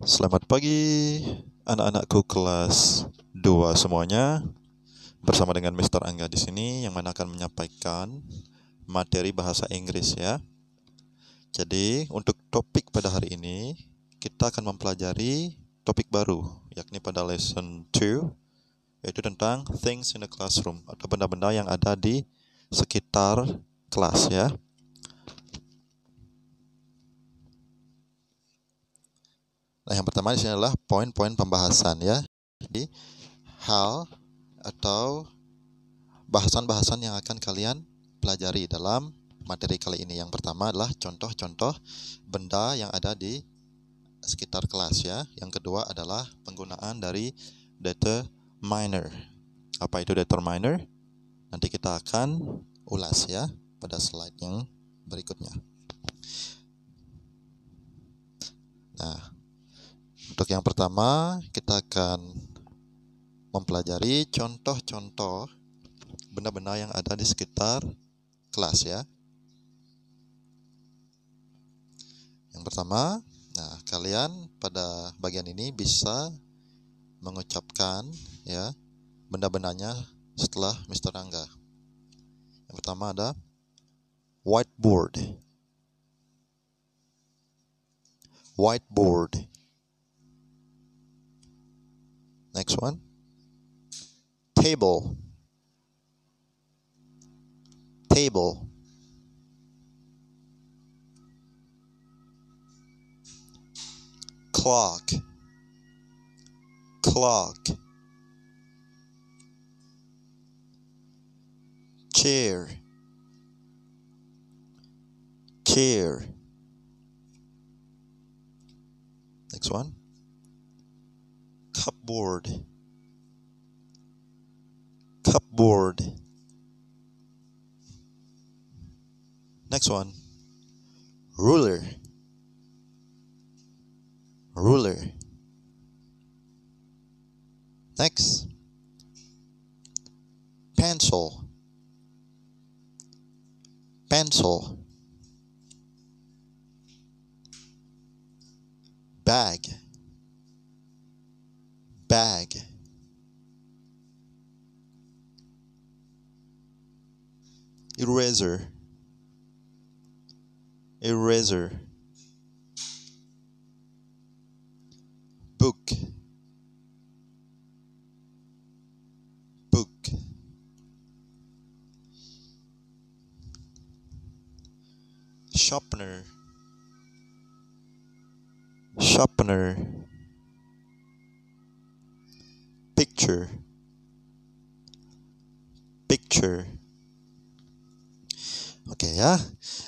Selamat pagi anak-anakku kelas 2 semuanya. Bersama dengan Mr. Angga di sini yang mana akan menyampaikan materi bahasa Inggris ya. Jadi, untuk topik pada hari ini kita akan mempelajari topik baru, yakni pada lesson 2, yaitu tentang things in the classroom atau benda-benda yang ada di sekitar kelas ya. Nah, yang pertama di sini adalah poin-poin pembahasan ya. Jadi, hal atau bahasan-bahasan yang akan kalian pelajari dalam materi kali ini. Yang pertama adalah contoh-contoh benda yang ada di sekitar kelas ya. Yang kedua adalah penggunaan dari determiner. Apa itu determiner? Nanti kita akan ulas ya pada slide yang berikutnya. Nah, untuk yang pertama kita akan mempelajari contoh-contoh benda-benda yang ada di sekitar kelas ya. Yang pertama, nah kalian pada bagian ini bisa mengucapkan ya benda-bendanya setelah Mr. Angga. Yang pertama ada whiteboard. Whiteboard. Next one. Table. Table. Clock. Clock. Chair. Chair. Next one. Cupboard. Cupboard. Next one. Ruler. Ruler. Next. Pencil. Pencil. Bag. Bag. Eraser. Eraser. Book. Book. Sharpener. Sharpener. Picture. Picture. Oke ya,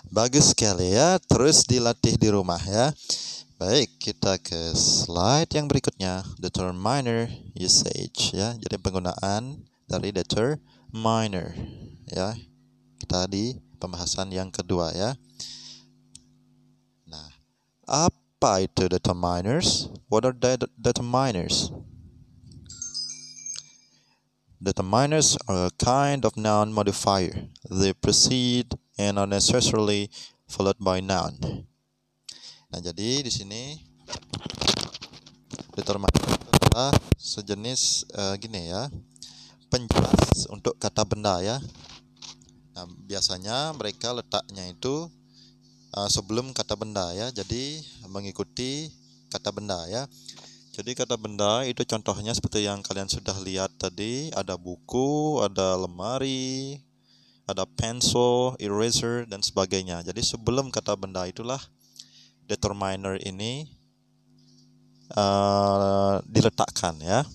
bagus sekali ya. Terus dilatih di rumah ya. Baik, kita ke slide yang berikutnya. Determiner usage ya. Jadi penggunaan dari determiner ya. Kita di pembahasan yang kedua ya. Nah, apa itu determiners? What are determiners? Determiners are a kind of noun modifier. They precede and are necessarily followed by noun. Nah, jadi di sini determiner adalah sejenis gini ya, penjelas untuk kata benda ya. Nah, biasanya mereka letaknya itu sebelum kata benda ya. Jadi mengikuti kata benda ya. Jadi kata benda itu contohnya seperti yang kalian sudah lihat tadi, ada buku, ada lemari, ada pencil, eraser, dan sebagainya. Jadi sebelum kata benda itulah determiner ini diletakkan ya.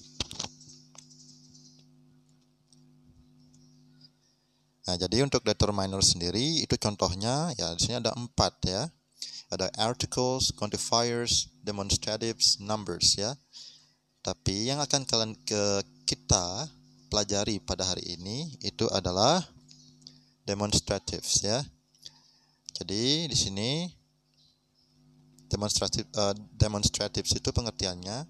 Nah, jadi untuk determiner sendiri itu contohnya ya di sini ada 4 ya. Ada articles, quantifiers, demonstratives, numbers ya. Tapi yang akan kita pelajari pada hari ini itu adalah demonstratives ya. Jadi di sini demonstratives itu pengertiannya,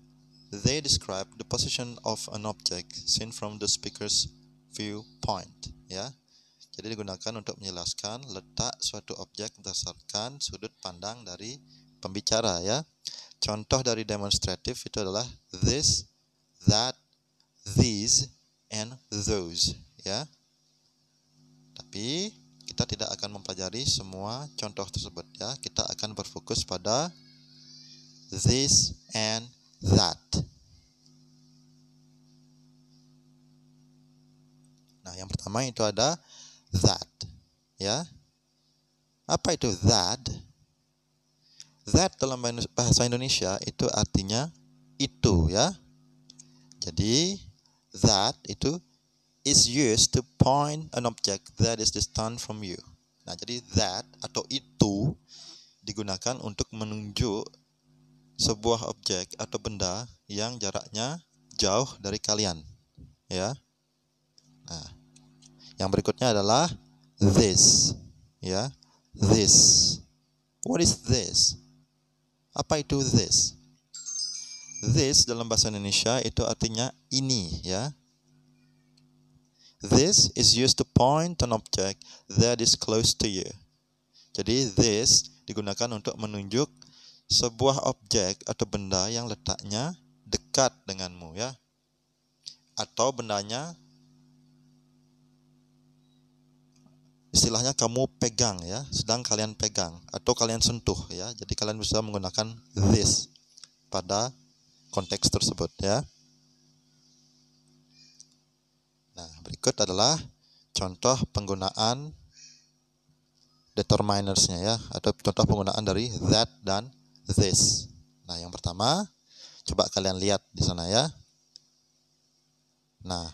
they describe the position of an object seen from the speaker's viewpoint ya. Jadi digunakan untuk menjelaskan letak suatu objek berdasarkan sudut pandang dari pembicara ya. contoh dari demonstratif itu adalah this, that, these, and those, ya. Tapi kita tidak akan mempelajari semua contoh tersebut, ya. Kita akan berfokus pada this and that. Nah, yang pertama itu ada that, ya. Apa itu that? That dalam bahasa Indonesia itu artinya itu, ya. Jadi that itu is used to point an object that is distant from you. Nah, jadi that atau itu digunakan untuk menunjuk sebuah objek atau benda yang jaraknya jauh dari kalian, ya. Nah, yang berikutnya adalah this, ya. This. What is this? Apa itu this? This dalam bahasa Indonesia itu artinya ini, ya. This is used to point an object that is close to you. Jadi this digunakan untuk menunjuk sebuah objek atau benda yang letaknya dekat denganmu, ya. Atau bendanya istilahnya kamu pegang, ya, sedang kalian pegang atau kalian sentuh, ya. Jadi kalian bisa menggunakan this pada konteks tersebut, ya. Nah, berikut adalah contoh penggunaan determinersnya, ya, atau contoh penggunaan dari that dan this. Nah, yang pertama, coba kalian lihat di sana, ya. Nah,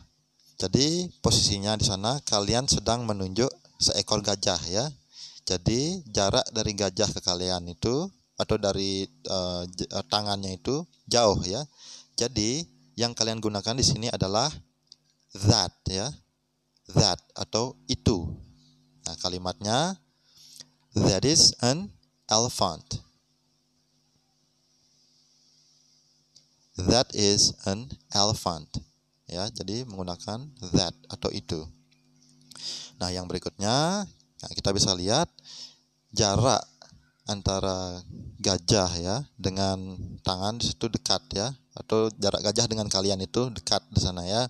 jadi posisinya di sana kalian sedang menunjuk seekor gajah, ya. Jadi jarak dari gajah ke kalian itu atau dari tangannya itu jauh, ya. Jadi yang kalian gunakan di sini adalah that, ya. That atau itu. Nah, kalimatnya that is an elephant. That is an elephant. Ya, jadi menggunakan that atau itu. Nah, yang berikutnya, nah, kita bisa lihat jarak antara gajah, ya, dengan tangan di situ dekat, ya, atau jarak gajah dengan kalian itu dekat di sana, ya.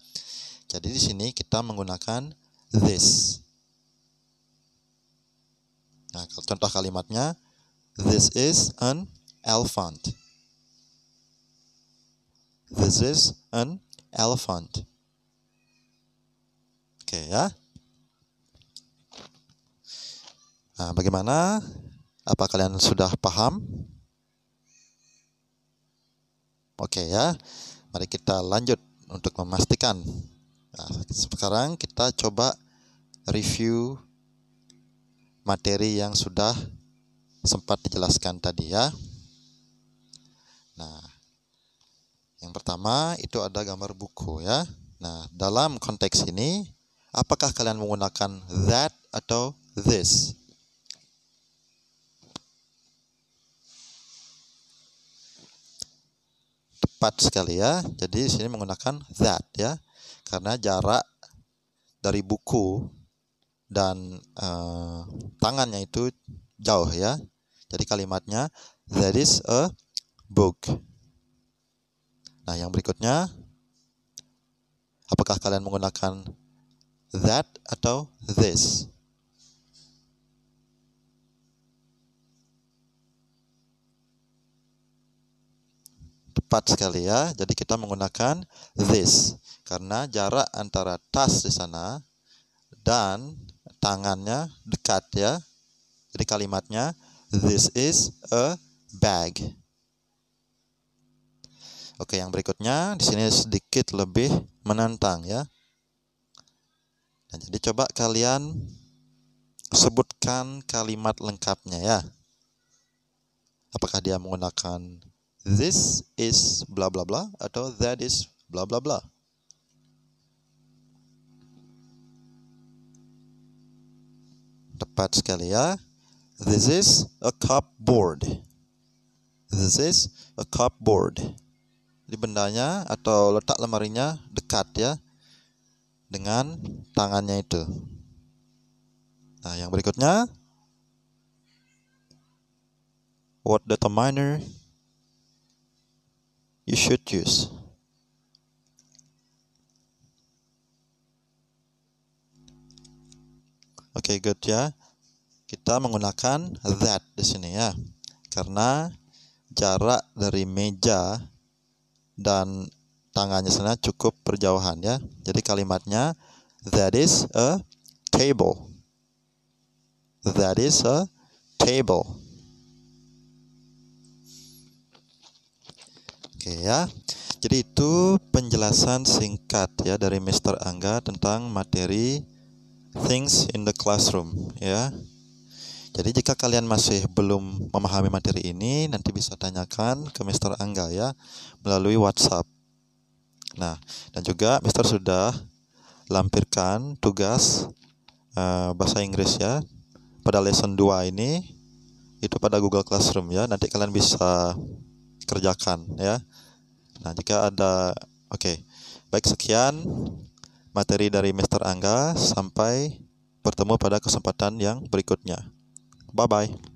Jadi di sini kita menggunakan this. Nah, contoh kalimatnya this is an elephant. This is an elephant. Oke, ya. Nah, bagaimana? Apa kalian sudah paham? Oke, ya. Mari kita lanjut untuk memastikan. Nah, sekarang kita coba review materi yang sudah sempat dijelaskan tadi, ya. Nah, yang pertama itu ada gambar buku, ya. Nah, dalam konteks ini, apakah kalian menggunakan that atau this? Tepat sekali, ya. Jadi di sini menggunakan that, ya, karena jarak dari buku dan tangannya itu jauh, ya. Jadi kalimatnya that is a book. Nah, yang berikutnya, apakah kalian menggunakan that atau this? Tepat sekali, ya. Jadi kita menggunakan this karena jarak antara tas di sana dan tangannya dekat, ya. Jadi kalimatnya this is a bag. Oke, yang berikutnya di sini sedikit lebih menantang, ya. Nah, jadi coba kalian sebutkan kalimat lengkapnya, ya. Apakah dia menggunakan this is bla bla bla atau that is bla bla bla? Tepat sekali, ya. This is a cupboard. This is a cupboard. Di bendanya atau letak lemarinya dekat, ya, dengan tangannya itu. Nah, yang berikutnya, what determiner You should use. Oke, good ya. Kita menggunakan that di sini ya. Karena jarak dari meja dan tangannya sana cukup berjauhan ya. Jadi kalimatnya that is a table. That is a table. Oke ya. Jadi itu penjelasan singkat ya dari Mr. Angga tentang materi things in the classroom ya. Jadi jika kalian masih belum memahami materi ini, nanti bisa tanyakan ke Mr. Angga ya melalui WhatsApp. Nah, dan juga Mr. sudah lampirkan tugas bahasa Inggris ya pada lesson 2 ini itu pada Google Classroom ya. Nanti kalian bisa kerjakan ya. Nah, jika ada baik, sekian materi dari Mr. Angga. Sampai bertemu pada kesempatan yang berikutnya. Bye-bye.